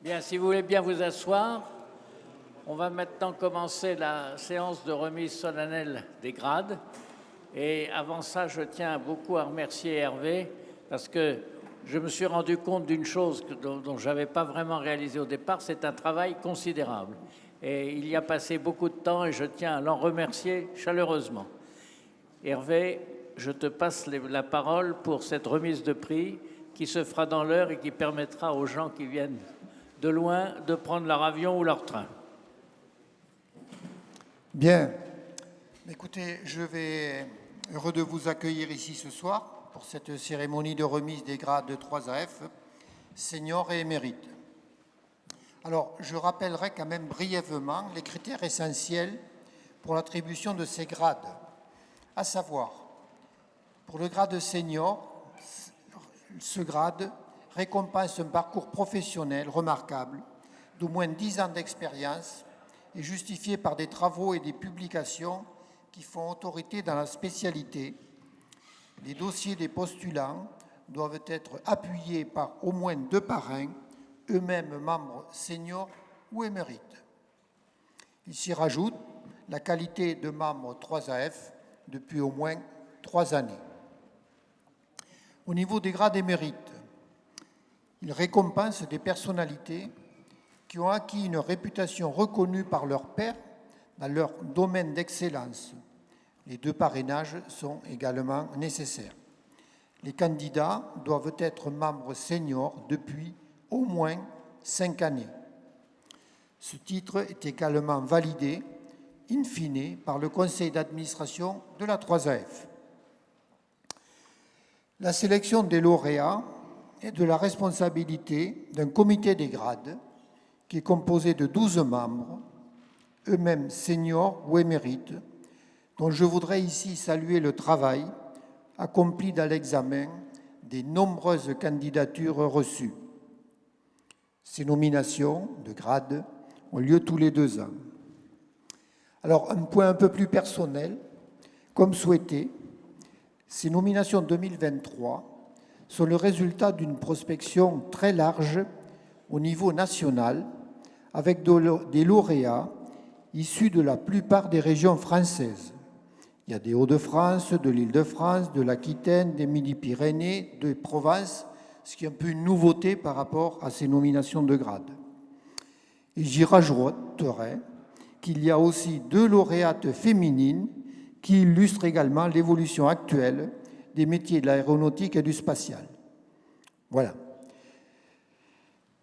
Bien, si vous voulez bien vous asseoir, on va maintenant commencer la séance de remise solennelle des grades. Et avant ça, je tiens beaucoup à remercier Hervé parce que je me suis rendu compte d'une chose dont je n'avais pas vraiment réalisé au départ, c'est un travail considérable. Et il y a passé beaucoup de temps et je tiens à l'en remercier chaleureusement. Hervé, je te passe la parole pour cette remise de prix qui se fera dans l'heure et qui permettra aux gens qui viennent de loin de prendre leur avion ou leur train. Bien. Écoutez, je vais heureux de vous accueillir ici ce soir pour cette cérémonie de remise des grades de 3 à F, seniors et émérites. Alors, je rappellerai quand même brièvement les critères essentiels pour l'attribution de ces grades, à savoir, pour le grade senior, ce grade récompense un parcours professionnel remarquable d'au moins 10 ans d'expérience et justifié par des travaux et des publications qui font autorité dans la spécialité. Les dossiers des postulants doivent être appuyés par au moins 2 parrains, eux-mêmes membres seniors ou émérites. Il s'y rajoute la qualité de membre 3AF depuis au moins 3 années. Au niveau des grades émérites, il récompense des personnalités qui ont acquis une réputation reconnue par leurs pairs dans leur domaine d'excellence. Les 2 parrainages sont également nécessaires. Les candidats doivent être membres seniors depuis au moins 5 années. Ce titre est également validé, in fine, par le conseil d'administration de la 3AF. La sélection des lauréats est de la responsabilité d'un comité des grades qui est composé de 12 membres, eux-mêmes seniors ou émérites, dont je voudrais ici saluer le travail accompli dans l'examen des nombreuses candidatures reçues. Ces nominations de grades ont lieu tous les 2 ans. Alors, un point un peu plus personnel, comme souhaité, ces nominations 2023 sont le résultat d'une prospection très large au niveau national avec des lauréats issus de la plupart des régions françaises. Il y a des Hauts-de-France, de l'Île-de-France, de l'Aquitaine, des Midi-Pyrénées, de Provence, ce qui est un peu une nouveauté par rapport à ces nominations de grade. Et j'y rajouterai qu'il y a aussi 2 lauréates féminines qui illustrent également l'évolution actuelle des métiers de l'aéronautique et du spatial. Voilà.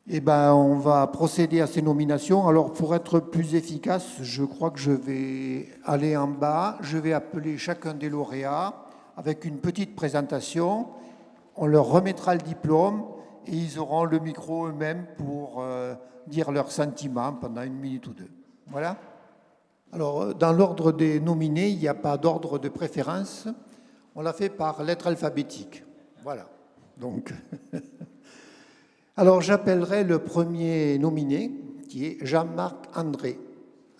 Eh bien, on va procéder à ces nominations. Alors, pour être plus efficace, je crois que je vais aller en bas. Je vais appeler chacun des lauréats avec une petite présentation. On leur remettra le diplôme et ils auront le micro eux-mêmes pour dire leurs sentiments pendant 1 minute ou 2. Voilà. Alors, dans l'ordre des nominés, il n'y a pas d'ordre de préférence. On l'a fait par lettre alphabétique. Voilà. Donc, alors j'appellerai le premier nominé, qui est Jean-Marc André,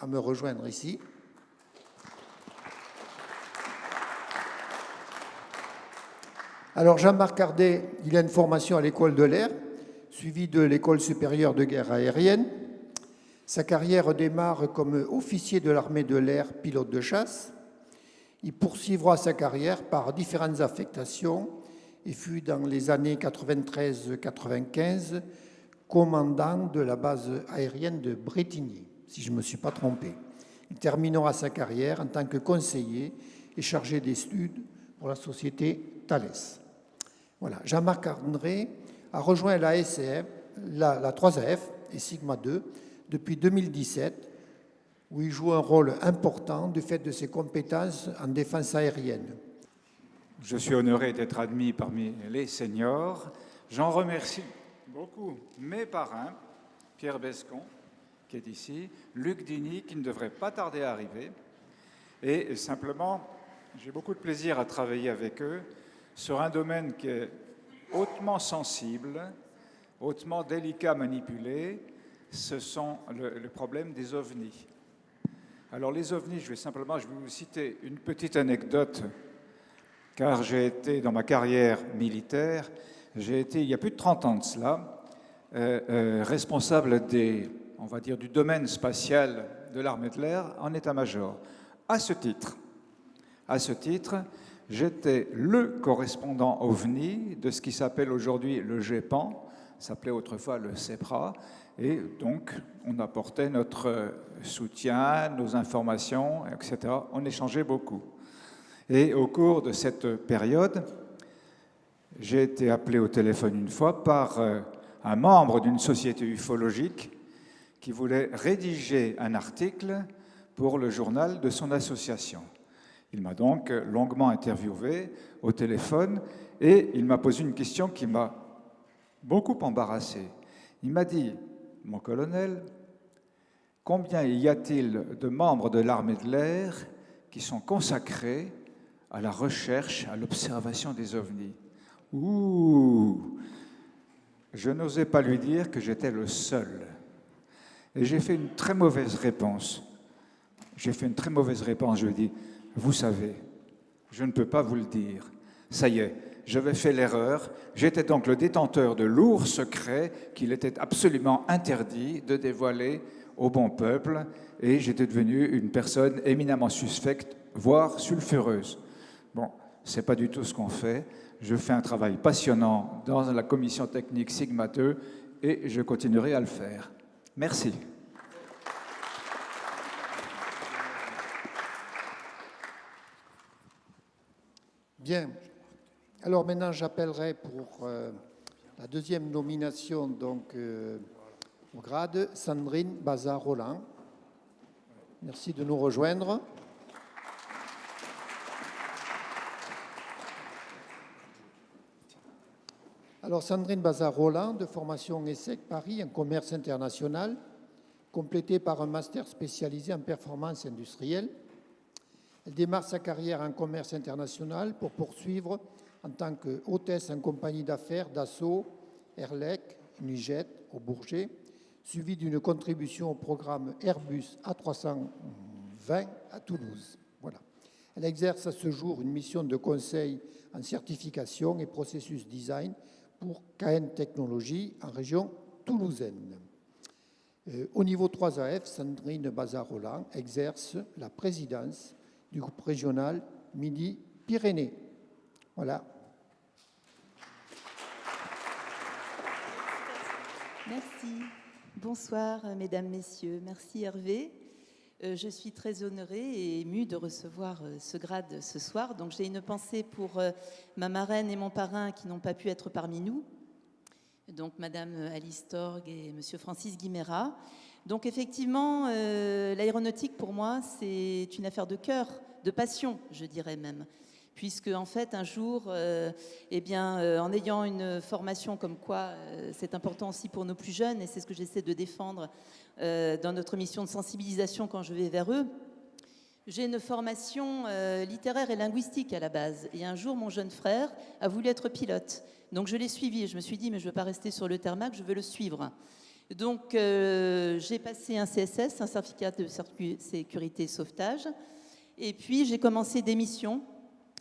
à me rejoindre ici. Alors Jean-Marc André, il a une formation à l'école de l'air, suivie de l'école supérieure de guerre aérienne. Sa carrière démarre comme officier de l'armée de l'air, pilote de chasse. Il poursuivra sa carrière par différentes affectations et fut dans les années 93-95 commandant de la base aérienne de Bretigny, si je ne me suis pas trompé. Il terminera sa carrière en tant que conseiller et chargé d'études pour la société Thales. Voilà. Jean-Marc André a rejoint la SCF, la 3AF et Sigma 2 depuis 2017, où il joue un rôle important du fait de ses compétences en défense aérienne. Je suis honoré d'être admis parmi les seniors. J'en remercie beaucoup mes parrains, Pierre Bescon, qui est ici, Luc Digny, qui ne devrait pas tarder à arriver. Et simplement, j'ai beaucoup de plaisir à travailler avec eux sur un domaine qui est hautement sensible, hautement délicat à manipuler. Ce sont le problème des ovnis. Alors les ovnis, je vais vous citer une petite anecdote, car j'ai été, dans ma carrière militaire, il y a plus de 30 ans de cela, responsable on va dire, du domaine spatial de l'armée de l'air en état-major. À ce titre, j'étais le correspondant OVNI de ce qui s'appelle aujourd'hui le GEPAN, s'appelait autrefois le CEPRA, et donc on apportait notre soutien, nos informations, etc. On échangeait beaucoup. Et au cours de cette période, j'ai été appelé au téléphone une fois par un membre d'une société ufologique qui voulait rédiger un article pour le journal de son association. Il m'a donc longuement interviewé au téléphone et il m'a posé une question qui m'a beaucoup embarrassé. Il m'a dit, mon colonel, combien y a-t-il de membres de l'armée de l'air qui sont consacrés à la recherche, à l'observation des ovnis? Ouh! Je n'osais pas lui dire que j'étais le seul. Et j'ai fait une très mauvaise réponse. Je lui ai dit, vous savez, je ne peux pas vous le dire. Ça y est, j'avais fait l'erreur. J'étais donc le détenteur de lourds secrets qu'il était absolument interdit de dévoiler au bon peuple. Et j'étais devenu une personne éminemment suspecte, voire sulfureuse. Bon, ce n'est pas du tout ce qu'on fait. Je fais un travail passionnant dans la commission technique Sigma 2 et je continuerai à le faire. Merci. Bien. Alors maintenant, j'appellerai pour la deuxième nomination donc, au grade Sandrine Bazar-Roland. Merci de nous rejoindre. Alors, Sandrine Bazar-Roland, de formation ESSEC Paris en commerce international, complétée par un master spécialisé en performance industrielle. Elle démarre sa carrière en commerce international pour poursuivre en tant que hôtesse en compagnie d'affaires Dassault, Airlec, Unijet au Bourget, suivie d'une contribution au programme Airbus A320 à Toulouse. Voilà. Elle exerce à ce jour une mission de conseil en certification et processus design pour KN Technologies en région toulousaine. Au niveau 3AF, Sandrine Bazar-Roland exerce la présidence du groupe régional Midi-Pyrénées. Voilà. Merci. Bonsoir, mesdames, messieurs. Merci, Hervé. Je suis très honorée et émue de recevoir ce grade ce soir. Donc, j'ai une pensée pour ma marraine et mon parrain qui n'ont pas pu être parmi nous. Donc, Madame Alice Torg et Monsieur Francis Guimera. Donc, effectivement, l'aéronautique, pour moi, c'est une affaire de cœur, de passion, je dirais même. Puisque, en fait, un jour, en ayant une formation comme quoi c'est important aussi pour nos plus jeunes, et c'est ce que j'essaie de défendre dans notre mission de sensibilisation quand je vais vers eux, j'ai une formation littéraire et linguistique à la base. Et un jour, mon jeune frère a voulu être pilote. Donc, je l'ai suivi et je me suis dit, mais je ne veux pas rester sur le tarmac, je veux le suivre. Donc, j'ai passé un CSS, un certificat de sécurité et sauvetage. Et puis, j'ai commencé des missions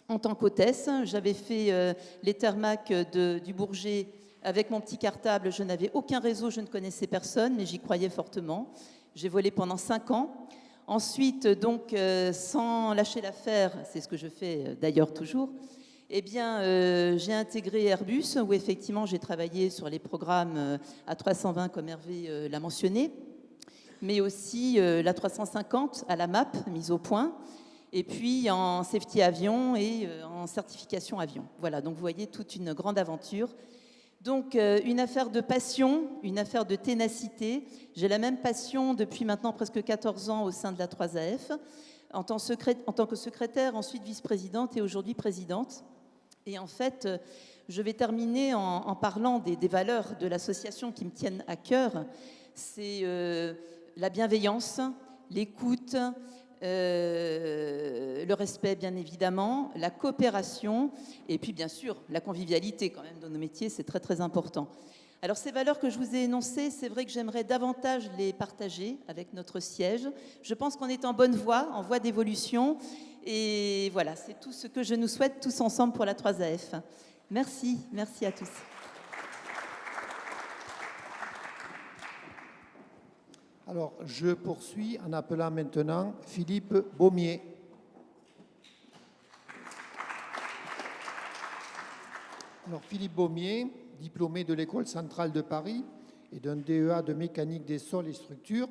en tant qu'hôtesse. J'avais fait les tarmacs du Bourget avec mon petit cartable. Je n'avais aucun réseau, je ne connaissais personne, mais j'y croyais fortement. J'ai volé pendant 5 ans. Ensuite, donc, sans lâcher l'affaire, c'est ce que je fais d'ailleurs toujours, j'ai intégré Airbus, où effectivement j'ai travaillé sur les programmes A320, comme Hervé l'a mentionné, mais aussi l'A350 à la MAP, mise au point, et puis en safety avion et en certification avion. Voilà, donc vous voyez toute une grande aventure. Donc une affaire de passion, une affaire de ténacité. J'ai la même passion depuis maintenant presque 14 ans au sein de la 3AF, en tant que secrétaire, ensuite vice-présidente et aujourd'hui présidente. Et en fait, je vais terminer en parlant des valeurs de l'association qui me tiennent à cœur. C'est la bienveillance, l'écoute, le respect bien évidemment, la coopération et puis bien sûr la convivialité quand même dans nos métiers, c'est très très important. Alors ces valeurs que je vous ai énoncées, c'est vrai que j'aimerais davantage les partager avec notre siège. Je pense qu'on est en bonne voie, en voie d'évolution et voilà, c'est tout ce que je nous souhaite tous ensemble pour la 3AF. Merci, merci à tous. Alors, je poursuis en appelant maintenant Philippe Baumier. Alors, Philippe Baumier, diplômé de l'École centrale de Paris et d'un DEA de mécanique des sols et structures,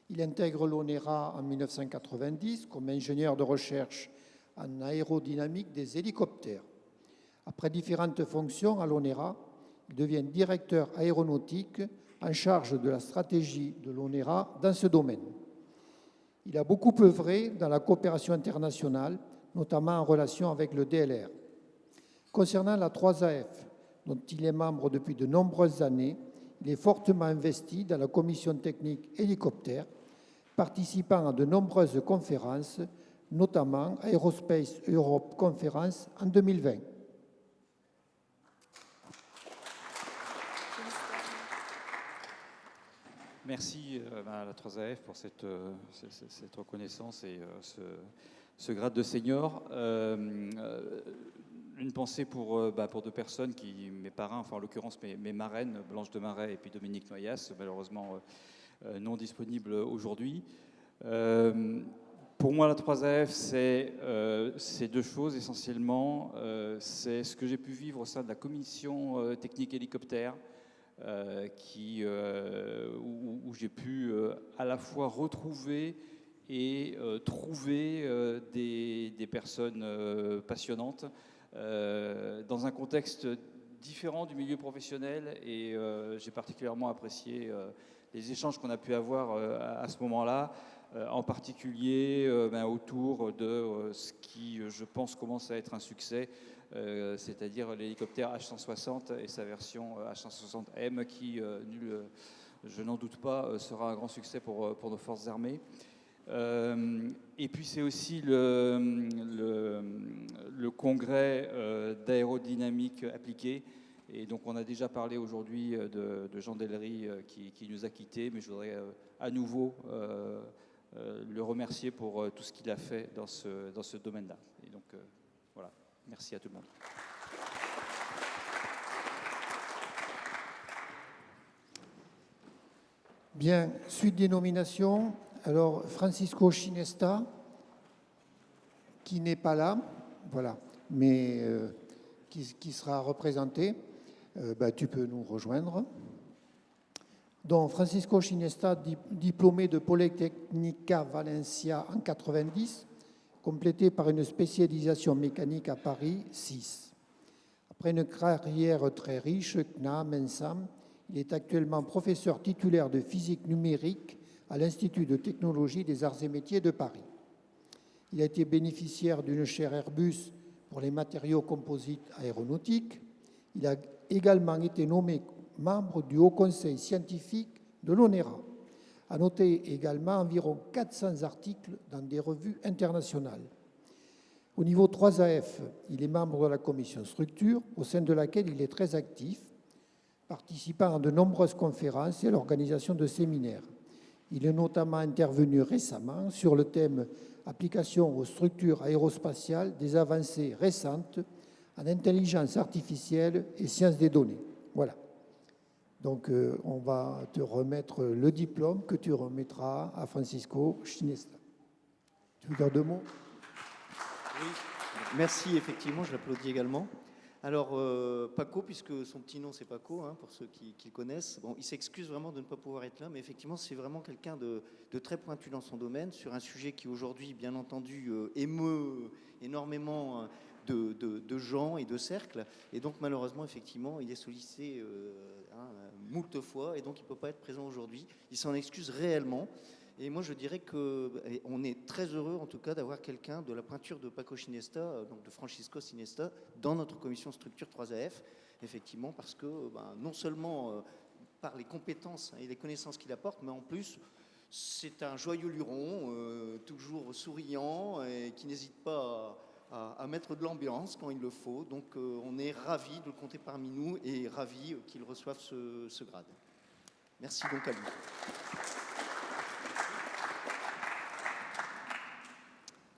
il intègre l'ONERA en 1990 comme ingénieur de recherche en aérodynamique des hélicoptères. Après différentes fonctions à l'ONERA, il devient directeur aéronautique en charge de la stratégie de l'ONERA dans ce domaine. Il a beaucoup œuvré dans la coopération internationale, notamment en relation avec le DLR. Concernant la 3AF, dont il est membre depuis de nombreuses années, il est fortement investi dans la commission technique hélicoptère, participant à de nombreuses conférences, notamment Aerospace Europe Conference en 2020. Merci à la 3AF pour cette reconnaissance et ce grade de senior. Une pensée pour deux personnes, mes parrains, enfin en l'occurrence mes marraines, Blanche de Marais et puis Dominique Noyas, malheureusement non disponibles aujourd'hui. Pour moi, la 3AF, c'est deux choses essentiellement. C'est ce que j'ai pu vivre au sein de la commission technique hélicoptère, où j'ai pu à la fois retrouver et trouver des personnes passionnantes dans un contexte différent du milieu professionnel, et j'ai particulièrement apprécié les échanges qu'on a pu avoir à ce moment-là, en particulier autour de ce qui, je pense, commence à être un succès, c'est-à-dire l'hélicoptère H160 et sa version H160M qui, je n'en doute pas, sera un grand succès pour nos forces armées. Et puis c'est aussi le congrès d'aérodynamique appliquée. Et donc on a déjà parlé aujourd'hui de Jean Delry qui nous a quittés, mais je voudrais à nouveau le remercier pour tout ce qu'il a fait dans ce domaine-là. Et donc voilà, merci à tout le monde. Bien, suite des nominations. Alors, Francisco Chinesta, qui n'est pas là, voilà, mais qui sera représenté, tu peux nous rejoindre. Donc, Francisco Chinesta, diplômé de Polytechnica Valencia en 90, complété par une spécialisation mécanique à Paris 6. Après une carrière très riche, CNAM, ENSAM, il est actuellement professeur titulaire de physique numérique à l'Institut de technologie des arts et métiers de Paris. Il a été bénéficiaire d'une chaire Airbus pour les matériaux composites aéronautiques. Il a également été nommé membre du Haut Conseil scientifique de l'ONERA. À noter également environ 400 articles dans des revues internationales. Au niveau 3AF, il est membre de la commission structure, au sein de laquelle il est très actif, participant à de nombreuses conférences et à l'organisation de séminaires. Il est notamment intervenu récemment sur le thème « Application aux structures aérospatiales des avancées récentes en intelligence artificielle et sciences des données ». Voilà. Donc, on va te remettre le diplôme que tu remettras à Francisco Chinesta. Tu veux dire deux mots ? Oui, merci, effectivement, je l'applaudis également. Alors, Paco, puisque son petit nom c'est Paco, pour ceux qui le connaissent, bon, il s'excuse vraiment de ne pas pouvoir être là, mais effectivement c'est vraiment quelqu'un de très pointu dans son domaine, sur un sujet qui aujourd'hui, bien entendu, émeut énormément de gens et de cercles, et donc malheureusement, effectivement, il est sollicité moult fois, et donc il ne peut pas être présent aujourd'hui. Il s'en excuse réellement. Et moi, je dirais qu'on est très heureux, en tout cas, d'avoir quelqu'un de la pointure de Paco Chinesta, donc de Francisco Chinesta, dans notre commission structure 3AF, effectivement, parce que non seulement par les compétences et les connaissances qu'il apporte, mais en plus, c'est un joyeux luron, toujours souriant, et qui n'hésite pas à mettre de l'ambiance quand il le faut. Donc, on est ravis de le compter parmi nous et ravis qu'il reçoive ce grade. Merci donc à lui.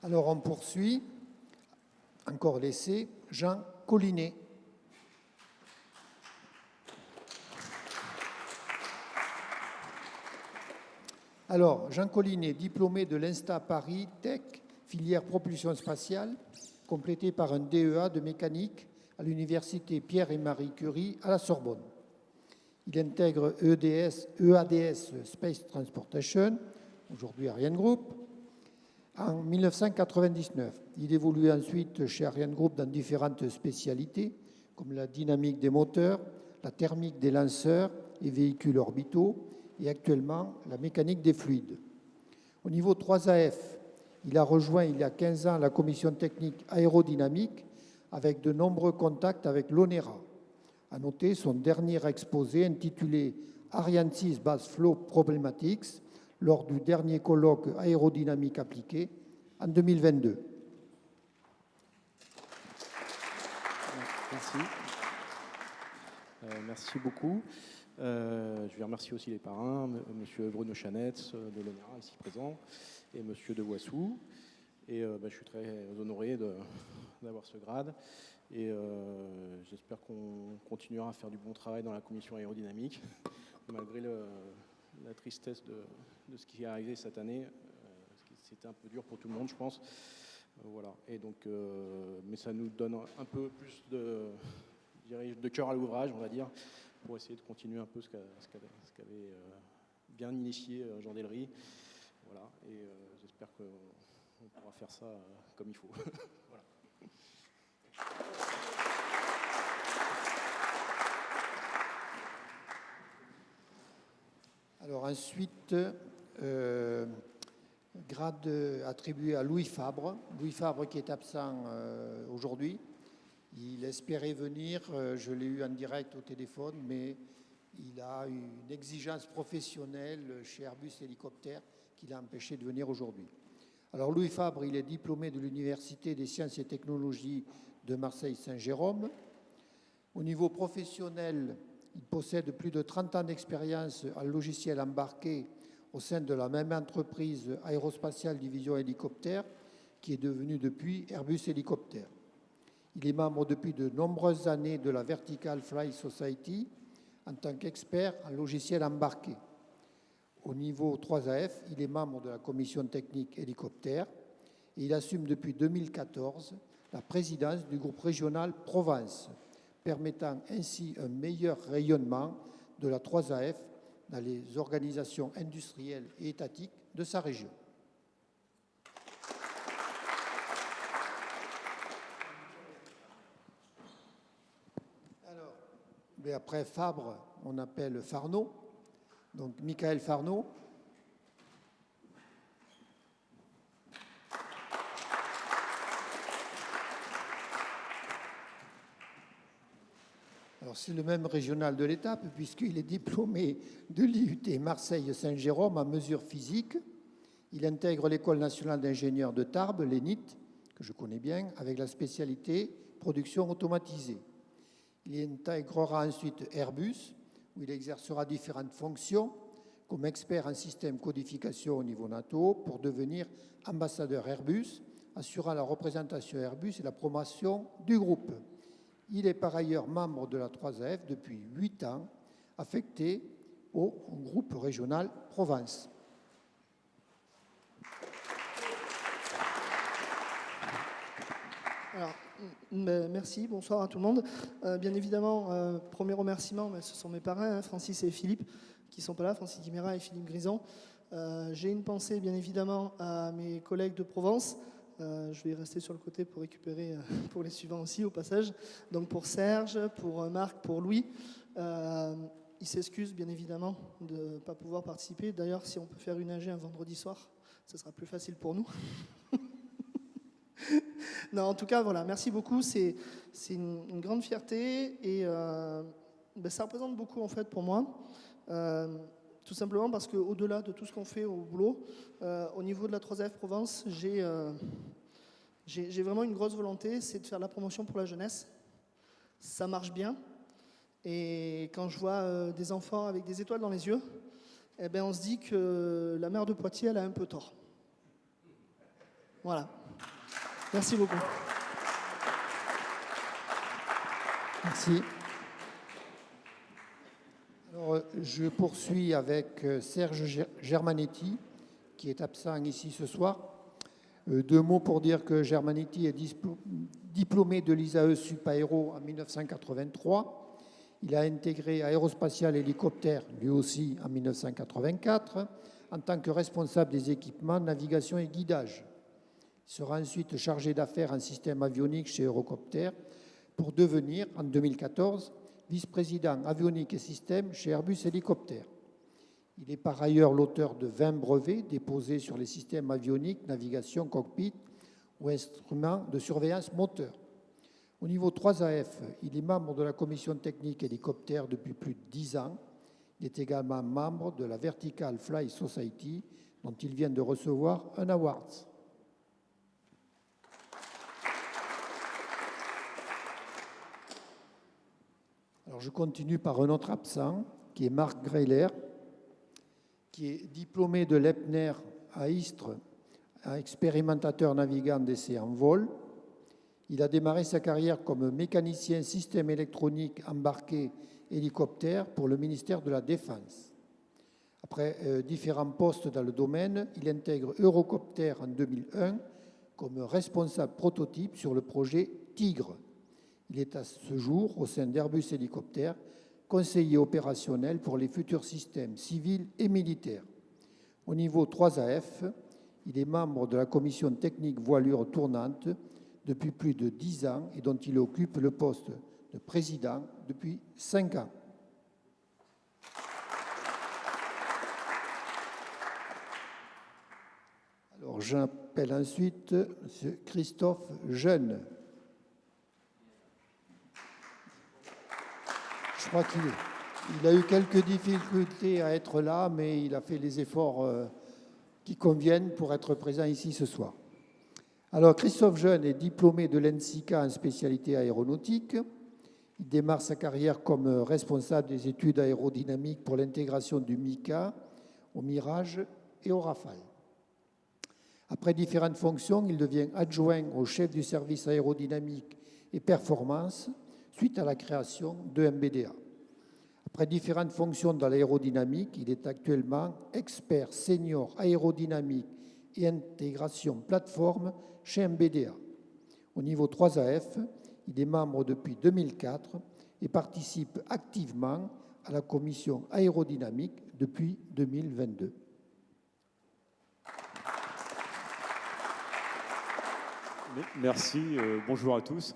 Alors, on poursuit. Encore l'essai, Jean Collinet. Alors, Jean Collinet, diplômé de l'INSTA Paris Tech, filière propulsion spatiale, complété par un DEA de mécanique à l'université Pierre et Marie Curie à la Sorbonne. Il intègre EADS Space Transportation, aujourd'hui Ariane Group, en 1999. Il évolue ensuite chez Ariane Group dans différentes spécialités, comme la dynamique des moteurs, la thermique des lanceurs et véhicules orbitaux, et actuellement la mécanique des fluides. Au niveau 3AF, il a rejoint il y a 15 ans la commission technique aérodynamique avec de nombreux contacts avec l'ONERA. À noter son dernier exposé intitulé Ariane 6 Base Flow Problematics lors du dernier colloque aérodynamique appliquée en 2022. Merci. Merci beaucoup. Je vais remercier aussi les parrains, M. Bruno Chanetz de l'ONERA, ici présent, et M. De Wassou. Et je suis très honoré d'avoir ce grade. Et j'espère qu'on continuera à faire du bon travail dans la commission aérodynamique, malgré la tristesse de ce qui est arrivé cette année. C'était un peu dur pour tout le monde, je pense. Voilà. Et donc, mais ça nous donne un peu plus de cœur à l'ouvrage, on va dire, pour essayer de continuer un peu ce qu'avait bien initié Jean Delry. Voilà. Et j'espère qu'on pourra faire ça comme il faut. Voilà. Alors ensuite, grade attribué à Louis Fabre. Louis Fabre qui est absent aujourd'hui. Il espérait venir, je l'ai eu en direct au téléphone, mais il a une exigence professionnelle chez Airbus Hélicoptère qui l'a empêché de venir aujourd'hui. Alors Louis Fabre, il est diplômé de l'Université des sciences et technologies de Marseille-Saint-Jérôme. Au niveau professionnel, il possède plus de 30 ans d'expérience en logiciel embarqué au sein de la même entreprise aérospatiale division hélicoptère qui est devenue depuis Airbus Hélicoptère. Il est membre depuis de nombreuses années de la Vertical Flight Society en tant qu'expert en logiciel embarqué. Au niveau 3AF, il est membre de la commission technique hélicoptère et il assume depuis 2014 la présidence du groupe régional Provence, permettant ainsi un meilleur rayonnement de la 3AF dans les organisations industrielles et étatiques de sa région. Alors, mais après Fabre, on appelle Farneau, donc Michael Farneau. Alors, c'est le même régional de l'étape, puisqu'il est diplômé de l'IUT Marseille-Saint-Jérôme en mesure physique. Il intègre l'École nationale d'ingénieurs de Tarbes, l'ENIT, que je connais bien, avec la spécialité production automatisée. Il intégrera ensuite Airbus, où il exercera différentes fonctions, comme expert en système codification au niveau NATO, pour devenir ambassadeur Airbus, assurant la représentation Airbus et la promotion du groupe. Il est par ailleurs membre de la 3AF depuis 8 ans, affecté au groupe régional Provence. Alors, merci, bonsoir à tout le monde. Bien évidemment, premier remerciement, ce sont mes parrains, Francis et Philippe, qui ne sont pas là, Francis Guimera et Philippe Grison. J'ai une pensée, bien évidemment, à mes collègues de Provence. Je vais rester sur le côté pour récupérer pour les suivants aussi, au passage. Donc pour Serge, pour Marc, pour Louis. Ils s'excusent, bien évidemment, de ne pas pouvoir participer. D'ailleurs, si on peut faire une AG un vendredi soir, ce sera plus facile pour nous. Non, en tout cas, voilà, merci beaucoup. C'est une grande fierté et ça représente beaucoup en fait pour moi. Tout simplement parce qu'au-delà de tout ce qu'on fait au boulot, au niveau de la 3AF Provence, j'ai vraiment une grosse volonté, c'est de faire de la promotion pour la jeunesse. Ça marche bien. Et quand je vois des enfants avec des étoiles dans les yeux, eh ben on se dit que la mère de Poitiers, elle a un peu tort. Voilà. Merci beaucoup. Merci. Alors, je poursuis avec Serge Germanetti, qui est absent ici ce soir. Deux mots pour dire que Germanetti est diplômé de l'ISAE Supaéro en 1983. Il a intégré Aérospatial Hélicoptère, lui aussi en 1984, en tant que responsable des équipements, navigation et guidage. Il sera ensuite chargé d'affaires en système avionique chez Eurocopter pour devenir, en 2014, vice-président avionique et système chez Airbus Hélicoptère. Il est par ailleurs l'auteur de 20 brevets déposés sur les systèmes avioniques, navigation, cockpit ou instruments de surveillance moteur. Au niveau 3AF, il est membre de la commission technique hélicoptère depuis plus de 10 ans. Il est également membre de la Vertical Fly Society, dont il vient de recevoir un award. Alors je continue par un autre absent, qui est Marc Greyler, qui est diplômé de l'EPNER à Istres, un expérimentateur navigant d'essai en vol. Il a démarré sa carrière comme mécanicien système électronique embarqué hélicoptère pour le ministère de la Défense. Après différents postes dans le domaine, il intègre Eurocopter en 2001 comme responsable prototype sur le projet Tigre. Il est à ce jour, au sein d'Airbus Hélicoptère, conseiller opérationnel pour les futurs systèmes civils et militaires. Au niveau 3AF, il est membre de la commission technique voilure tournante depuis plus de 10 ans et dont il occupe le poste de président depuis 5 ans. Alors, j'appelle ensuite M. Christophe Jeune. Je crois qu'il a eu quelques difficultés à être là, mais il a fait les efforts qui conviennent pour être présent ici ce soir. Alors, Christophe Jeune est diplômé de l'ENSICA en spécialité aéronautique. Il démarre sa carrière comme responsable des études aérodynamiques pour l'intégration du MICA au Mirage et au Rafale. Après différentes fonctions, il devient adjoint au chef du service aérodynamique et performance suite à la création de MBDA. Après différentes fonctions dans l'aérodynamique, il est actuellement expert senior aérodynamique et intégration plateforme chez MBDA. Au niveau 3AF, il est membre depuis 2004 et participe activement à la commission aérodynamique depuis 2022. Merci, bonjour à tous.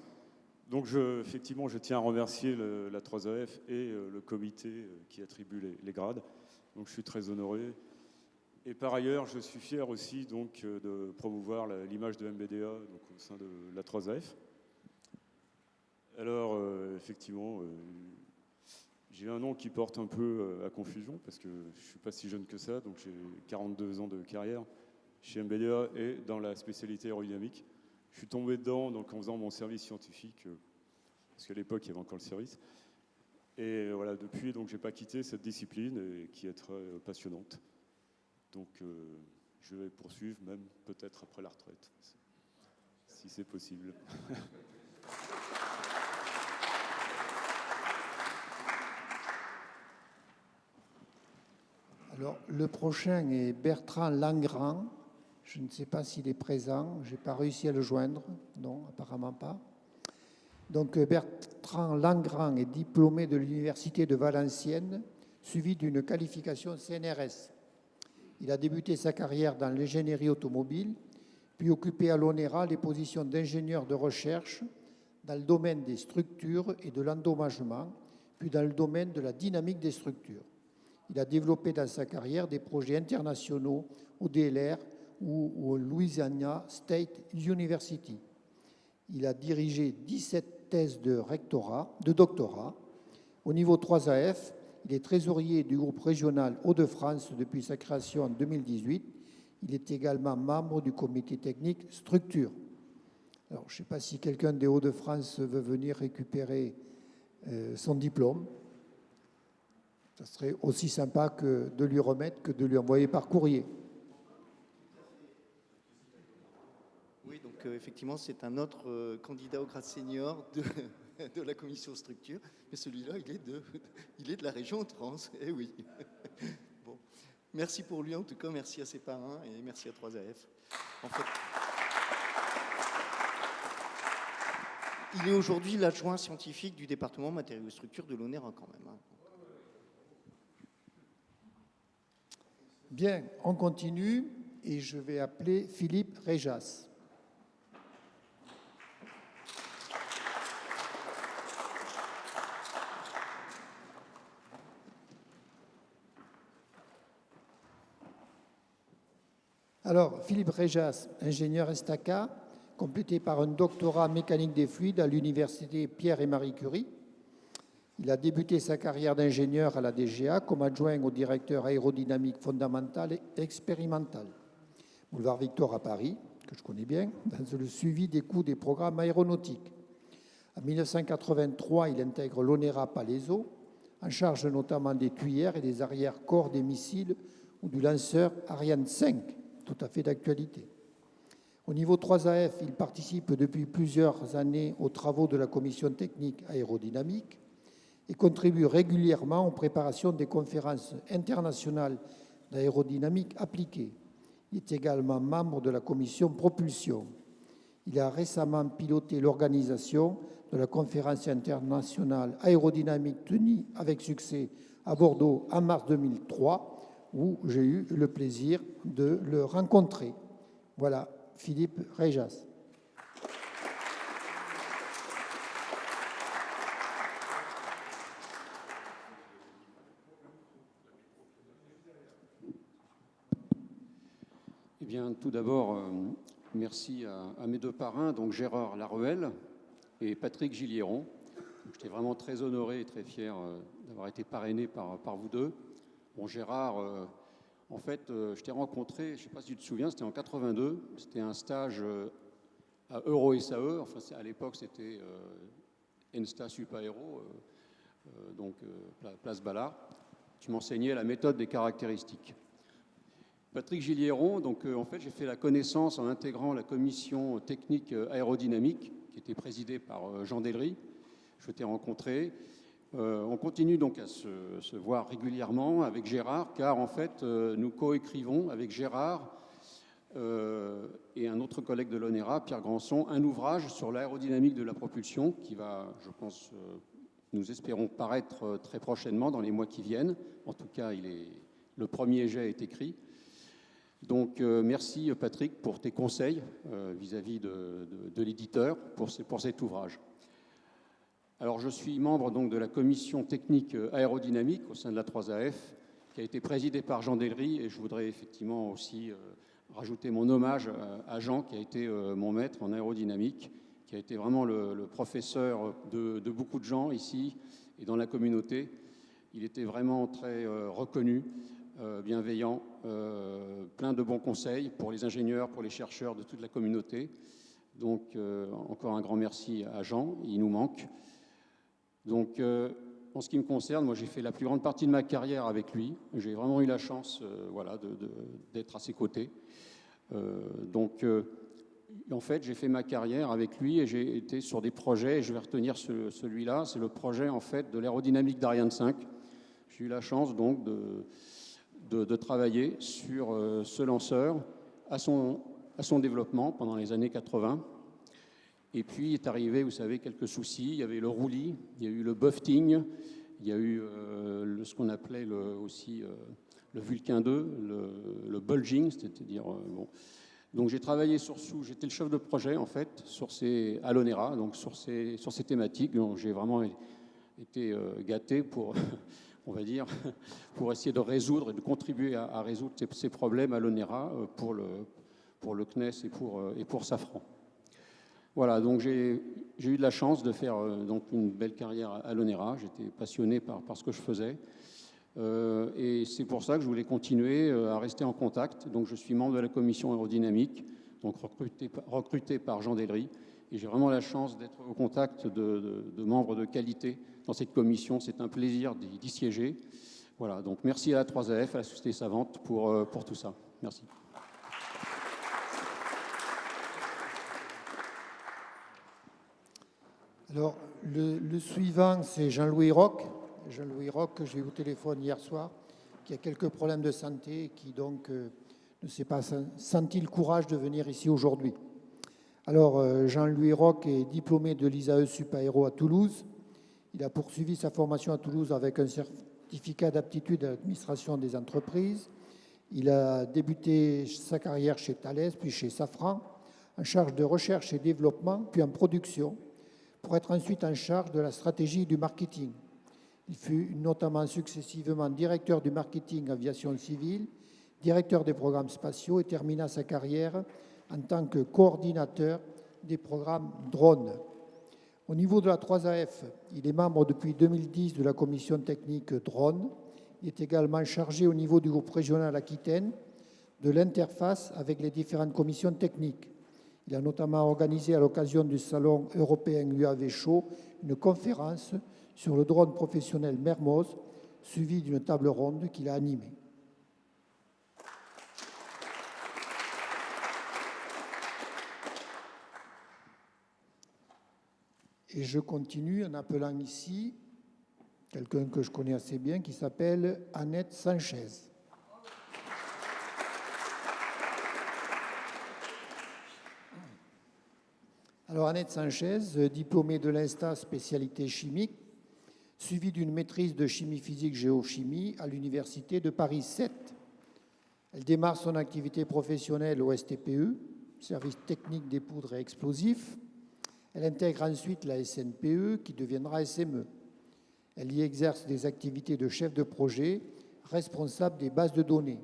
Donc effectivement, je tiens à remercier la 3AF et le comité qui attribue les grades. Donc je suis très honoré. Et par ailleurs, je suis fier aussi donc, de promouvoir l'image de MBDA donc, au sein de la 3AF. Alors effectivement, j'ai un nom qui porte un peu à confusion parce que je ne suis pas si jeune que ça, donc j'ai 42 ans de carrière chez MBDA et dans la spécialité aérodynamique. Je suis tombé dedans donc, en faisant mon service scientifique, parce qu'à l'époque, il y avait encore le service. Et voilà, depuis, donc, je n'ai pas quitté cette discipline qui est très passionnante. Donc, je vais poursuivre, même peut-être après la retraite, si c'est possible. Alors, le prochain est Bertrand Langrand. Je ne sais pas s'il est présent. Je n'ai pas réussi à le joindre. Non, apparemment pas. Donc, Bertrand Langrand est diplômé de l'Université de Valenciennes, suivi d'une qualification CNRS. Il a débuté sa carrière dans l'ingénierie automobile, puis occupé à l'ONERA les positions d'ingénieur de recherche dans le domaine des structures et de l'endommagement, puis dans le domaine de la dynamique des structures. Il a développé dans sa carrière des projets internationaux au DLR ou au Louisiana State University. Il a dirigé 17 thèses de doctorat. Au niveau 3AF, il est trésorier du groupe régional Hauts-de-France depuis sa création en 2018. Il est également membre du comité technique Structure. Alors, je ne sais pas si quelqu'un des Hauts-de-France veut venir récupérer son diplôme. Ça serait aussi sympa que de lui remettre que de lui envoyer par courrier. Oui, donc qu'effectivement, c'est un autre candidat au grade senior de la commission structure. Mais celui-là, il est de la région trans. Eh oui. Bon. Merci pour lui, en tout cas. Merci à ses parrains et merci à 3AF. En fait, il est aujourd'hui l'adjoint scientifique du département matériaux et structures de l'ONERA quand même. Hein. Bien, on continue et je vais appeler Philippe Réjas. Alors, Philippe Réjas, ingénieur Estaca, complété par un doctorat en mécanique des fluides à l'université Pierre et Marie Curie. Il a débuté sa carrière d'ingénieur à la DGA comme adjoint au directeur aérodynamique fondamental et expérimental. Boulevard Victor à Paris, que je connais bien, dans le suivi des coûts des programmes aéronautiques. En 1983, il intègre l'ONERA Palaiseau, en charge notamment des tuyères et des arrière-corps des missiles ou du lanceur Ariane 5, tout à fait d'actualité. Au niveau 3AF, il participe depuis plusieurs années aux travaux de la commission technique aérodynamique et contribue régulièrement aux préparations des conférences internationales d'aérodynamique appliquée. Il est également membre de la commission propulsion. Il a récemment piloté l'organisation de la conférence internationale aérodynamique tenue avec succès à Bordeaux en mars 2003, où j'ai eu le plaisir de le rencontrer. Voilà, Philippe Réjas. Eh bien, tout d'abord, merci à mes deux parrains, donc Gérard Laruelle et Patrick Gilliéron. J'étais vraiment très honoré et très fier d'avoir été parrainé par vous deux. Bon, Gérard, en fait, je t'ai rencontré, je ne sais pas si tu te souviens, c'était en 82. C'était un stage à Euro-SAE. Enfin, à l'époque, c'était Ensta Sup Aéro, donc Place Ballard. Tu m'enseignais la méthode des caractéristiques. Patrick Gilliéron, donc en fait, j'ai fait la connaissance en intégrant la commission technique aérodynamique, qui était présidée par Jean Delry. Je t'ai rencontré. On continue donc à se voir régulièrement avec Gérard, car en fait, nous coécrivons avec Gérard et un autre collègue de l'ONERA, Pierre Granson, un ouvrage sur l'aérodynamique de la propulsion qui va, je pense, nous espérons paraître très prochainement dans les mois qui viennent. En tout cas, le premier jet est écrit. Donc, merci Patrick pour tes conseils vis-à-vis de l'éditeur pour cet ouvrage. Alors, je suis membre donc de la commission technique aérodynamique au sein de la 3AF, qui a été présidée par Jean Delry, et je voudrais effectivement aussi rajouter mon hommage à Jean, qui a été mon maître en aérodynamique, qui a été vraiment le professeur de beaucoup de gens ici et dans la communauté. Il était vraiment très reconnu, bienveillant, plein de bons conseils pour les ingénieurs, pour les chercheurs de toute la communauté. Donc, encore un grand merci à Jean, il nous manque. Donc, en ce qui me concerne, moi j'ai fait la plus grande partie de ma carrière avec lui. J'ai vraiment eu la chance voilà, d'être à ses côtés. En fait, j'ai fait ma carrière avec lui et j'ai été sur des projets, et je vais retenir celui-là, c'est le projet en fait, de l'aérodynamique d'Ariane 5. J'ai eu la chance donc de travailler sur ce lanceur à son développement pendant les années 80. Et puis est arrivé, vous savez, quelques soucis. Il y avait le roulis, il y a eu le buffeting, il y a eu ce qu'on appelait aussi le Vulcain 2, le bulging, c'est-à-dire... bon. Donc j'ai travaillé j'étais le chef de projet en fait, à l'ONERA, donc sur ces thématiques. Donc j'ai vraiment été gâté pour, on va dire, pour essayer de résoudre et de contribuer à résoudre ces problèmes à l'ONERA pour le CNES et pour Safran. Voilà, donc j'ai eu de la chance de faire donc une belle carrière à l'ONERA. J'étais passionné par ce que je faisais. Et c'est pour ça que je voulais continuer à rester en contact. Donc je suis membre de la commission aérodynamique, donc recruté par Jean Delry. Et j'ai vraiment la chance d'être au contact de membres de qualité dans cette commission. C'est un plaisir d'y siéger. Voilà, donc merci à la 3AF, à la Société Savante pour tout ça. Merci. Alors, le suivant, c'est Jean-Louis Roch. Jean-Louis Roch, que j'ai eu au téléphone hier soir, qui a quelques problèmes de santé et qui donc ne s'est pas senti le courage de venir ici aujourd'hui. Alors, Jean-Louis Roch est diplômé de l'ISAE Supaéro à Toulouse. Il a poursuivi sa formation à Toulouse avec un certificat d'aptitude à l'administration des entreprises. Il a débuté sa carrière chez Thales, puis chez Safran, en charge de recherche et développement, puis en production, pour être ensuite en charge de la stratégie du marketing. Il fut notamment successivement directeur du marketing aviation civile, directeur des programmes spatiaux et termina sa carrière en tant que coordinateur des programmes drones. Au niveau de la 3AF, il est membre depuis 2010 de la commission technique drone. Il est également chargé au niveau du groupe régional Aquitaine de l'interface avec les différentes commissions techniques. Il a notamment organisé à l'occasion du salon européen UAV Show une conférence sur le drone professionnel Mermoz, suivie d'une table ronde qu'il a animée. Et je continue en appelant ici quelqu'un que je connais assez bien qui s'appelle Annette Sanchez. Alors Annette Sanchez, diplômée de l'INSTA spécialité chimique, suivie d'une maîtrise de chimie physique géochimie à l'université de Paris 7. Elle démarre son activité professionnelle au STPE, service technique des poudres et explosifs. Elle intègre ensuite la SNPE qui deviendra SME. Elle y exerce des activités de chef de projet, responsable des bases de données.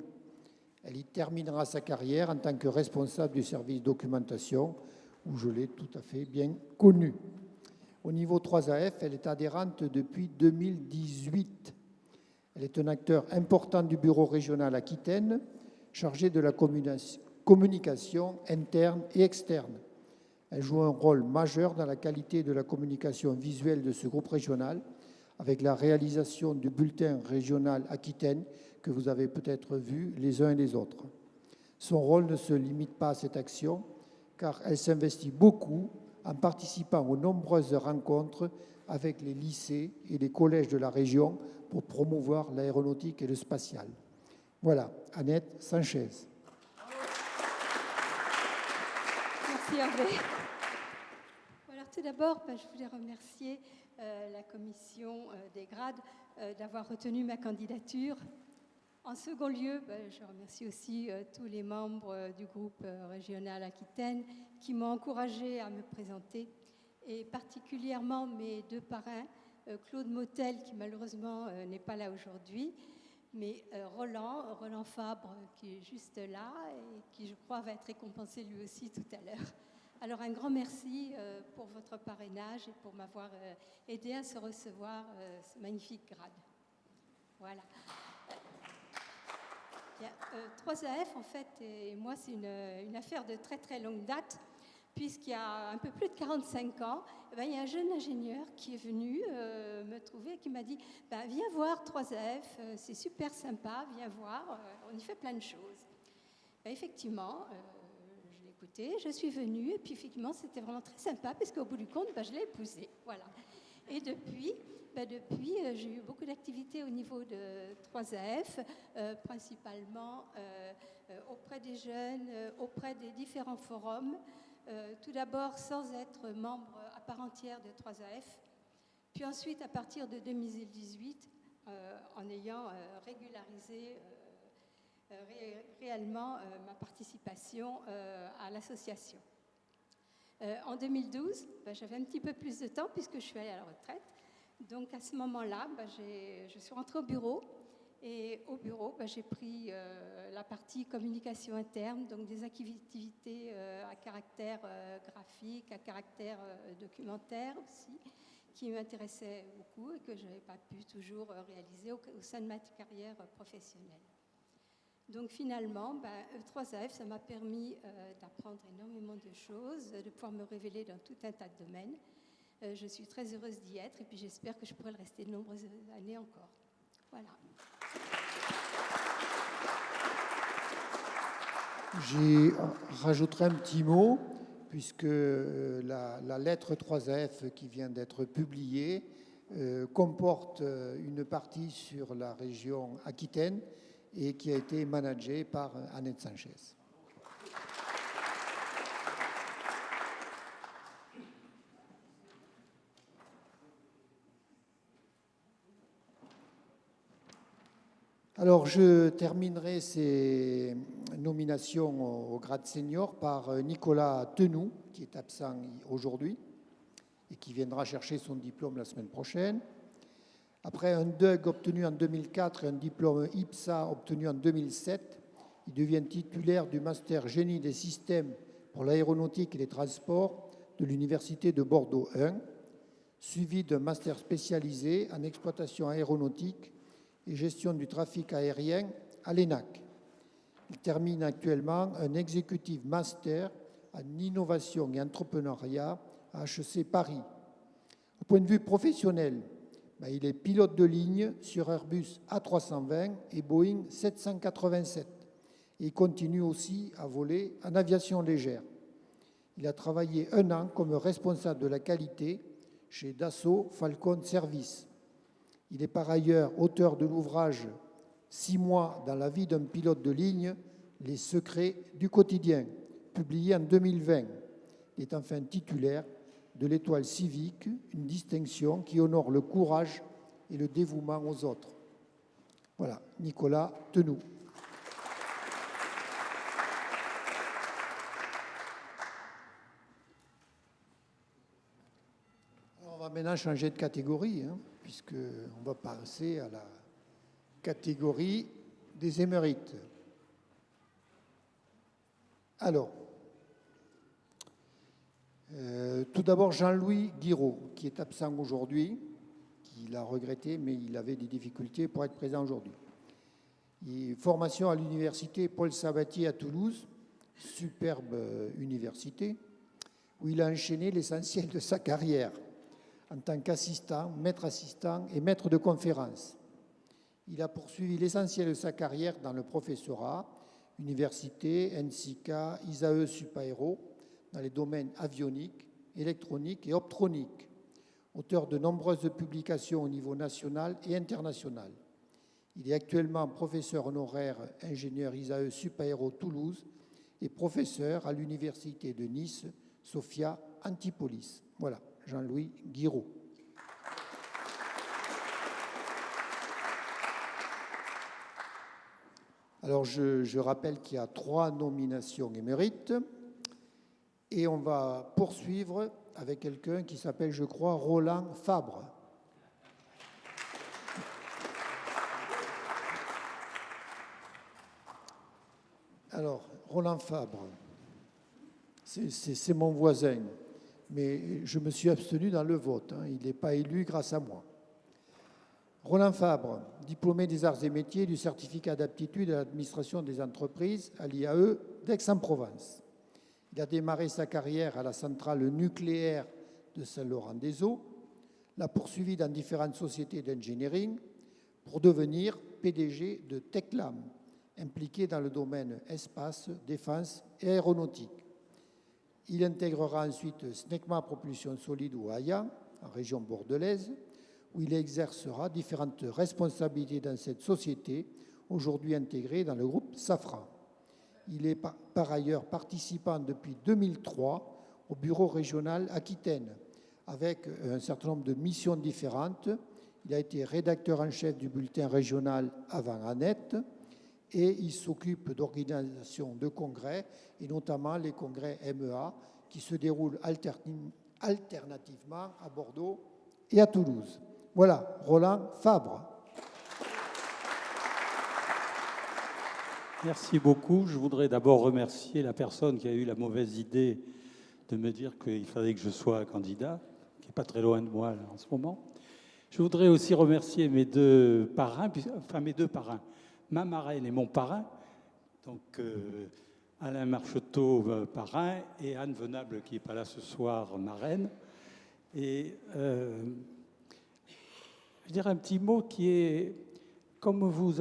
Elle y terminera sa carrière en tant que responsable du service documentation, où je l'ai tout à fait bien connue. Au niveau 3AF, elle est adhérente depuis 2018. Elle est un acteur important du bureau régional Aquitaine, chargé de la communication interne et externe. Elle joue un rôle majeur dans la qualité de la communication visuelle de ce groupe régional, avec la réalisation du bulletin régional Aquitaine que vous avez peut-être vu les uns et les autres. Son rôle ne se limite pas à cette action, car elle s'investit beaucoup en participant aux nombreuses rencontres avec les lycées et les collèges de la région pour promouvoir l'aéronautique et le spatial. Voilà, Annette Sanchez. Merci Hervé. Alors tout d'abord, je voulais remercier la commission des grades d'avoir retenu ma candidature. En second lieu, je remercie aussi tous les membres du groupe régional Aquitaine qui m'ont encouragée à me présenter, et particulièrement mes deux parrains, Claude Motel, qui malheureusement n'est pas là aujourd'hui, mais Roland Fabre, qui est juste là et qui, je crois, va être récompensé lui aussi tout à l'heure. Alors un grand merci pour votre parrainage et pour m'avoir aidé à se recevoir ce magnifique grade. Voilà. 3AF, en fait, et moi, c'est une affaire de très très longue date, puisqu'il y a un peu plus de 45 ans, il y a un jeune ingénieur qui est venu me trouver et qui m'a dit « Viens voir 3AF, c'est super sympa, viens voir, on y fait plein de choses. » Effectivement, je l'ai écouté, je suis venue, et puis effectivement, c'était vraiment très sympa, puisqu'au bout du compte, je l'ai épousé. Voilà. Et depuis, j'ai eu beaucoup d'activités au niveau de 3AF, principalement auprès des jeunes, auprès des différents forums. Tout d'abord sans être membre à part entière de 3AF, puis ensuite à partir de 2018, en ayant régularisé réellement ma participation à l'association. En 2012, j'avais un petit peu plus de temps puisque je suis allée à la retraite. Donc à ce moment-là, je suis rentrée au bureau, et au bureau, j'ai pris la partie communication interne, donc des activités à caractère graphique, à caractère documentaire aussi, qui m'intéressaient beaucoup et que je n'avais pas pu toujours réaliser au sein de ma carrière professionnelle. Donc finalement, 3AF, ça m'a permis d'apprendre énormément de choses, de pouvoir me révéler dans tout un tas de domaines. Je suis très heureuse d'y être et puis j'espère que je pourrai le rester de nombreuses années encore. Voilà. J'y rajouterai un petit mot. puisque la lettre 3AF qui vient d'être publiée comporte une partie sur la région Aquitaine et qui a été managée par Annette Sanchez. Alors, je terminerai ces nominations au grade senior par Nicolas Tenou, qui est absent aujourd'hui et qui viendra chercher son diplôme la semaine prochaine. Après un DUG obtenu en 2004 et un diplôme IPSA obtenu en 2007, il devient titulaire du Master Génie des systèmes pour l'aéronautique et les transports de l'Université de Bordeaux 1, suivi d'un master spécialisé en exploitation aéronautique et gestion du trafic aérien à l'ENAC. Il termine actuellement un Executive Master en innovation et entrepreneuriat à HEC Paris. Au point de vue professionnel, il est pilote de ligne sur Airbus A320 et Boeing 787. Et il continue aussi à voler en aviation légère. Il a travaillé 1 an comme responsable de la qualité chez Dassault Falcon Service. Il est par ailleurs auteur de l'ouvrage « 6 mois dans la vie d'un pilote de ligne, les secrets du quotidien », publié en 2020. Il est enfin titulaire de l'étoile civique, une distinction qui honore le courage et le dévouement aux autres. Voilà, Nicolas Tenou. Alors, on va maintenant changer de catégorie, puisqu'on va passer à la catégorie des émérites. Alors, tout d'abord Jean-Louis Guiraud, qui est absent aujourd'hui, qui l'a regretté, mais il avait des difficultés pour être présent aujourd'hui. Formation à l'université Paul Sabatier à Toulouse, superbe université, où il a enchaîné l'essentiel de sa carrière en tant qu'assistant, maître assistant et maître de conférences. Il a poursuivi l'essentiel de sa carrière dans le professorat, université, NSICA, ISAE Supaéro, dans les domaines avioniques, électroniques et optroniques, auteur de nombreuses publications au niveau national et international. Il est actuellement professeur honoraire ingénieur ISAE Supaéro Toulouse et professeur à l'université de Nice, Sophia Antipolis. Voilà, Jean-Louis Guiraud. Alors, je rappelle qu'il y a 3 nominations émérites. Et on va poursuivre avec quelqu'un qui s'appelle, je crois, Roland Fabre. Alors, Roland Fabre, c'est mon voisin, mais je me suis abstenu dans le vote. Il n'est pas élu grâce à moi. Roland Fabre, diplômé des arts et métiers du certificat d'aptitude à l'administration des entreprises à l'IAE d'Aix-en-Provence. Il a démarré sa carrière à la centrale nucléaire de Saint-Laurent-des-Eaux, l'a poursuivi dans différentes sociétés d'engineering pour devenir PDG de Teclam, impliqué dans le domaine espace, défense et aéronautique. Il intégrera ensuite SNECMA Propulsion Solide ou AIA, en région bordelaise, où il exercera différentes responsabilités dans cette société, aujourd'hui intégrée dans le groupe Safran. Il est par ailleurs participant depuis 2003 au bureau régional Aquitaine, avec un certain nombre de missions différentes. Il a été rédacteur en chef du bulletin régional avant Annette et il s'occupe d'organisation de congrès, et notamment les congrès MEA, qui se déroulent alternativement à Bordeaux et à Toulouse. Voilà, Roland Fabre. Merci beaucoup. Je voudrais d'abord remercier la personne qui a eu la mauvaise idée de me dire qu'il fallait que je sois candidat, qui n'est pas très loin de moi là, en ce moment. Je voudrais aussi remercier mes deux parrains, ma marraine et mon parrain, donc Alain Marcheteau, parrain, et Anne Venable, qui n'est pas là ce soir, marraine. Et je dirais un petit mot qui est... Comme vous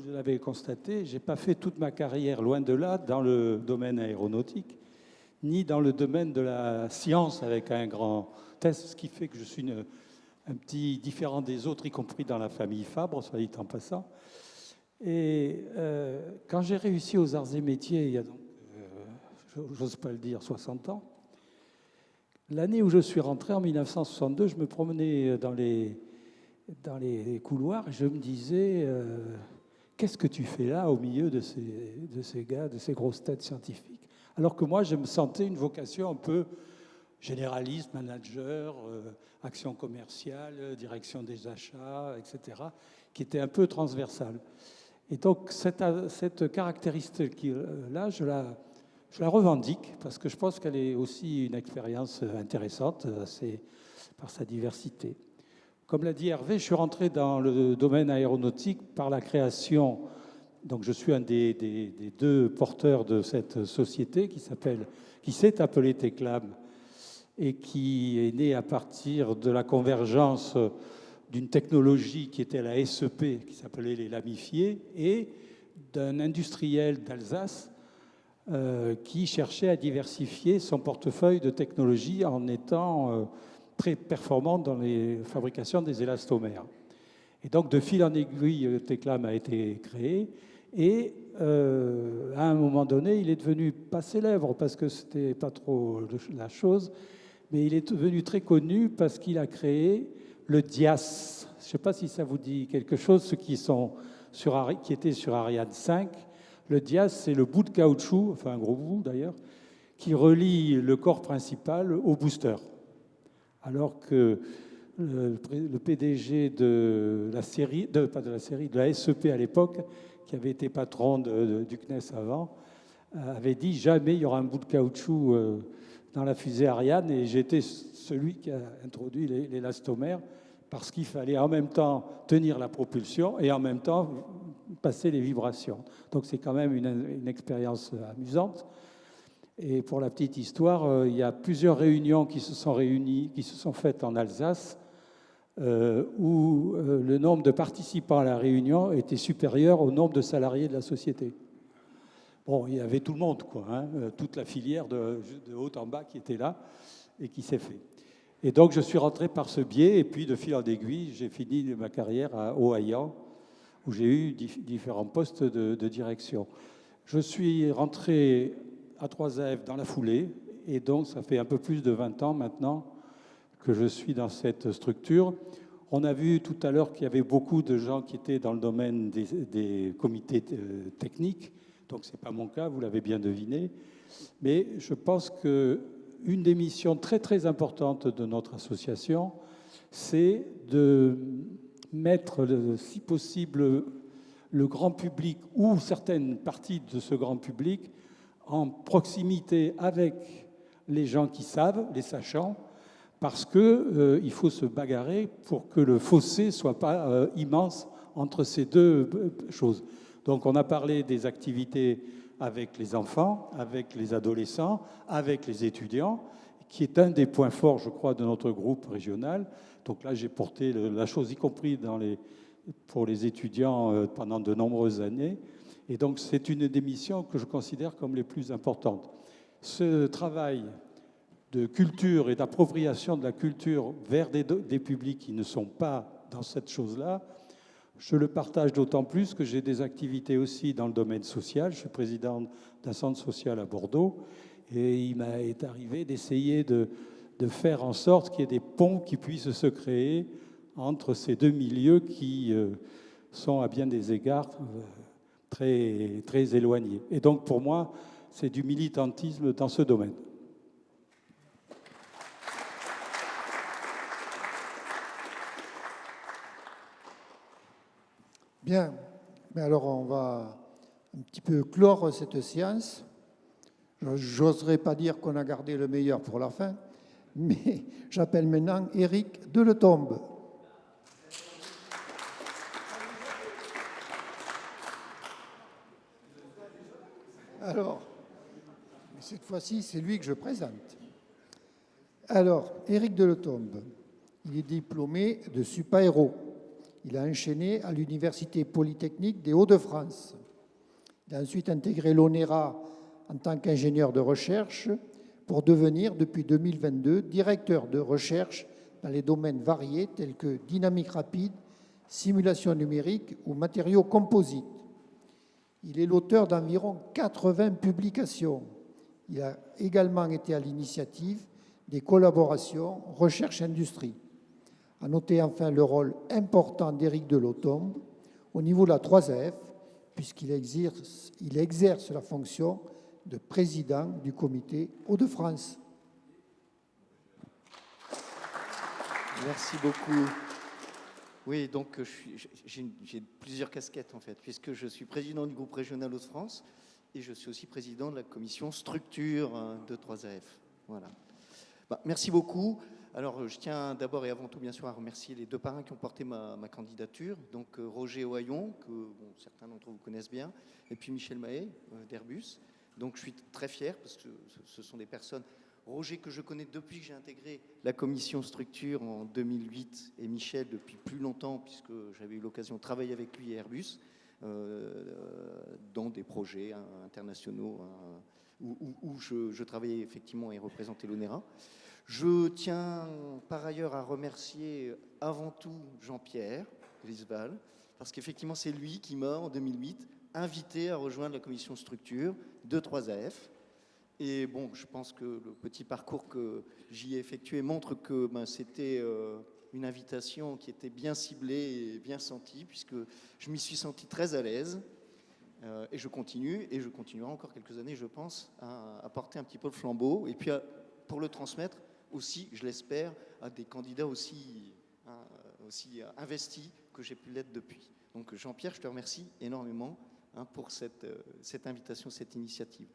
l'avez constaté, je n'ai pas fait toute ma carrière, loin de là, dans le domaine aéronautique. ni dans le domaine de la science avec un grand test, ce qui fait que je suis un petit différent des autres, y compris dans la famille Fabre, soit dit en passant. Et quand j'ai réussi aux arts et métiers, il y a donc, j'ose pas le dire, 60 ans, l'année où je suis rentré, en 1962, je me promenais dans les couloirs et je me disais, qu'est-ce que tu fais là au milieu de ces gars, de ces grosses têtes scientifiques? Alors que moi, je me sentais une vocation un peu généraliste, manager, action commerciale, direction des achats, etc., qui était un peu transversale. Et donc, cette caractéristique-là, je la revendique parce que je pense qu'elle est aussi une expérience intéressante par sa diversité. Comme l'a dit Hervé, je suis rentré dans le domaine aéronautique par la création. Donc, je suis un des deux porteurs de cette société qui s'est appelée Teclam et qui est née à partir de la convergence d'une technologie qui était la SEP, qui s'appelait les lamifiés, et d'un industriel d'Alsace qui cherchait à diversifier son portefeuille de technologies en étant très performant dans les fabrications des élastomères. Et donc, de fil en aiguille, Teclam a été créé, et à un moment donné, il est devenu pas célèbre, parce que c'était pas trop la chose, mais il est devenu très connu parce qu'il a créé le DIAS. Je ne sais pas si ça vous dit quelque chose, ceux qui étaient sur Ariane 5. Le DIAS, c'est le bout de caoutchouc, enfin un gros bout d'ailleurs, qui relie le corps principal au booster. Alors que le PDG de la série, de la SEP à l'époque, qui avait été patron du CNES avant, avait dit jamais il y aura un bout de caoutchouc dans la fusée Ariane, et j'étais celui qui a introduit l'élastomère parce qu'il fallait en même temps tenir la propulsion et en même temps passer les vibrations. Donc c'est quand même une expérience amusante. Et pour la petite histoire, il y a plusieurs réunions qui se sont faites en Alsace, où le nombre de participants à la réunion était supérieur au nombre de salariés de la société. Bon, il y avait tout le monde, quoi, hein, toute la filière de haut en bas qui était là et qui s'est fait. Et donc, je suis rentré par ce biais, et puis de fil en aiguille, j'ai fini ma carrière à Haut-Haillan, où j'ai eu différents postes de direction. Je suis rentré à 3AF dans la foulée, et donc ça fait un peu plus de 20 ans maintenant que je suis dans cette structure. On a vu tout à l'heure qu'il y avait beaucoup de gens qui étaient dans le domaine des comités techniques, donc ce n'est pas mon cas, vous l'avez bien deviné, mais je pense qu'une des missions très très importantes de notre association, c'est de mettre, si possible, le grand public ou certaines parties de ce grand public en proximité avec les gens qui savent, les sachants, parce qu'il faut se bagarrer pour que le fossé ne soit pas immense entre ces deux choses. Donc on a parlé des activités avec les enfants, avec les adolescents, avec les étudiants, qui est un des points forts, je crois, de notre groupe régional. Donc là, j'ai porté la chose, y compris pour les étudiants pendant de nombreuses années. Et donc c'est une des missions que je considère comme les plus importantes. Ce travail de culture et d'appropriation de la culture vers des publics qui ne sont pas dans cette chose-là, je le partage d'autant plus que j'ai des activités aussi dans le domaine social. Je suis président d'un centre social à Bordeaux, et il m'est arrivé d'essayer de faire en sorte qu'il y ait des ponts qui puissent se créer entre ces deux milieux qui sont à bien des égards très, très éloignés. Et donc pour moi, c'est du militantisme dans ce domaine. Bien, mais alors on va un petit peu clore cette séance. J'oserais pas dire qu'on a gardé le meilleur pour la fin, mais j'appelle maintenant Éric Deletombe. Alors, cette fois-ci, c'est lui que je présente. Alors, Éric Deletombe, il est diplômé de Supaéro. Il a enchaîné à l'Université Polytechnique des Hauts-de-France. Il a ensuite intégré l'ONERA en tant qu'ingénieur de recherche, pour devenir, depuis 2022, directeur de recherche dans les domaines variés tels que dynamique rapide, simulation numérique ou matériaux composites. Il est l'auteur d'environ 80 publications. Il a également été à l'initiative des collaborations recherche-industrie. À noter enfin le rôle important d'Éric Delautombe au niveau de la 3AF, puisqu'il exerce la fonction de président du comité Hauts-de-France. Merci beaucoup. Oui, donc j'ai plusieurs casquettes en fait, puisque je suis président du groupe régional Hauts-de-France et je suis aussi président de la commission structure de 3AF. Voilà. Merci beaucoup. Alors, je tiens d'abord et avant tout, bien sûr, à remercier les deux parrains qui ont porté ma candidature. Donc, Roger Ohaillon, que certains d'entre vous connaissent bien, et puis Michel Mahé, d'Airbus. Donc, je suis très fier parce que ce sont des personnes... Roger, que je connais depuis que j'ai intégré la commission structure en 2008, et Michel depuis plus longtemps, puisque j'avais eu l'occasion de travailler avec lui et Airbus, dans des projets internationaux où je travaillais effectivement et représentais l'ONERA. Je tiens par ailleurs à remercier avant tout Jean-Pierre Grisval, parce qu'effectivement c'est lui qui m'a, en 2008, invité à rejoindre la commission structure de 3AF. Et bon, je pense que le petit parcours que j'y ai effectué montre que c'était une invitation qui était bien ciblée et bien sentie, puisque je m'y suis senti très à l'aise. Et je continuerai encore quelques années, je pense, à porter un petit peu le flambeau, et puis pour le transmettre aussi, je l'espère, à des candidats aussi investis que j'ai pu l'être depuis. Donc Jean-Pierre, je te remercie énormément pour cette invitation, cette initiative.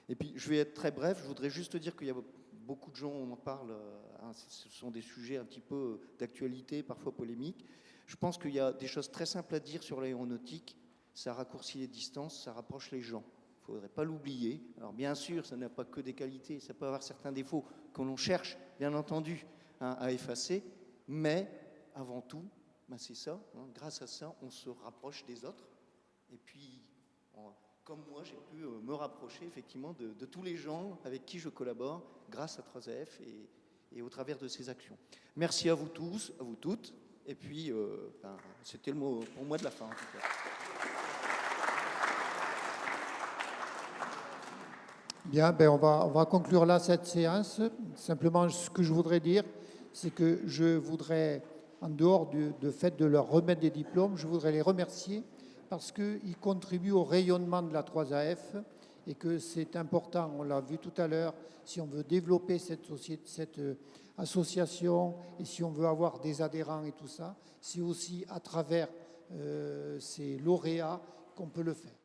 Et puis je vais être très bref, je voudrais juste te dire qu'il y a beaucoup de gens, on en parle, ce sont des sujets un petit peu d'actualité, parfois polémiques. Je pense qu'il y a des choses très simples à dire sur l'aéronautique, ça raccourcit les distances, ça rapproche les gens. Il ne faudrait pas l'oublier. Alors bien sûr, ça n'a pas que des qualités, ça peut avoir certains défauts que l'on cherche, bien entendu, à effacer, mais avant tout, c'est ça, grâce à ça, on se rapproche des autres. Et puis, comme moi, j'ai pu me rapprocher effectivement de tous les gens avec qui je collabore grâce à 3AF et au travers de ces actions. Merci à vous tous, à vous toutes, et puis c'était le mot pour moi de la fin en tout cas. Bien, on va conclure là cette séance. Simplement, ce que je voudrais dire, c'est que je voudrais, en dehors du fait de leur remettre des diplômes, je voudrais les remercier parce qu'ils contribuent au rayonnement de la 3AF et que c'est important, on l'a vu tout à l'heure, si on veut développer cette association et si on veut avoir des adhérents et tout ça, c'est aussi à travers ces lauréats qu'on peut le faire.